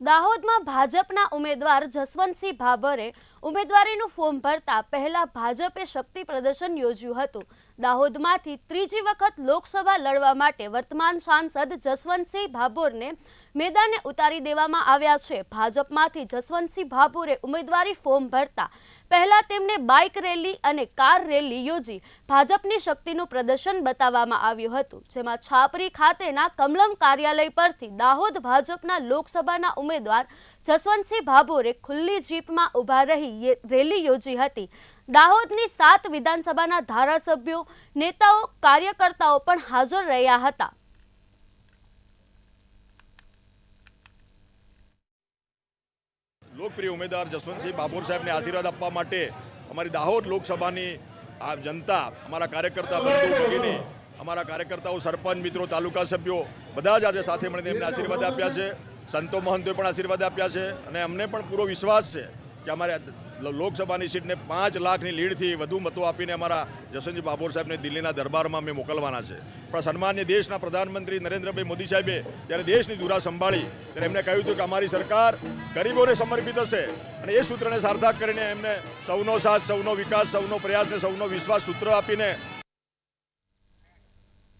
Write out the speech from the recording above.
દાહોદમાં ભાજપના ઉમેદવાર જસવંતસિંહ ભાભોરે ઉમેદવારીનું ફોર્મ ભરતા પહેલા ભાજપે શક્તિ પ્રદર્શન યોજ્યું હતું। દાહોદમાંથી ત્રીજી વખત લોકસભા લડવા માટે વર્તમાન સાંસદ જસવંતસિંહ ભાભોરને મેદાને ઉતારી દેવામાં આવ્યા છે। ભાજપમાંથી જસવંતસિંહ ભાભોરે ઉમેદવારી ફોર્મ ભરતા પહેલા તેમને બાઇક રેલી અને કાર રેલી યોજી ભાજપની શક્તિનું પ્રદર્શન બતાવવામાં આવ્યું હતું, જેમાં છાપરી ખાતેના કમલમ કાર્યાલય પરથી દાહોદ ભાજપના લોકસભાના ઉમેદવાર જસવંતસિંહ ભાભોરે ખુલ્લી જીપમાં ઊભા રહી રેલી યોજી હતી। દાહોદની 7 વિધાનસભાના ધારાસભ્યો, નેતાઓ, કાર્યકર્તાઓ પણ હાજર રહ્યા હતા। લોકપ્રિય ઉમેદવાર જસવંતસિંહ ભાભોર સાહેબને આશીર્વાદ આપવા માટે અમારી દાહોદ લોકસભાની આ જનતા, અમારા કાર્યકર્તા બંધુ ભગીની, અમારા કાર્યકર્તાઓ, સરપંચ મિત્રો, તાલુકા સભ્યો બધા જ આજે સાથે મળીને એમને આશીર્વાદ આપ્યા છે। સંતો મહંતોએ પણ આશીર્વાદ આપ્યા છે અને અમને પણ પૂરો વિશ્વાસ છે કે અમારે લોકસભાની સીટને 5 લાખની લીડથી વધુ મતો આપીને અમારા જસવંતસિંહ ભાભોર સાહેબને દિલ્હીના દરબારમાં અમે મોકલવાના છે। પણ સન્માનીય દેશના પ્રધાનમંત્રી નરેન્દ્રભાઈ મોદી સાહેબે જ્યારે દેશની ધુરા સંભાળી ત્યારે એમને કહ્યું હતું કે અમારી સરકાર ગરીબોને સમર્પિત હશે અને એ સૂત્રને સાર્થક કરીને એમને સૌનો સાથ, સૌનો વિકાસ, સૌનો પ્રયાસ ને સૌનો વિશ્વાસ સૂત્ર આપીને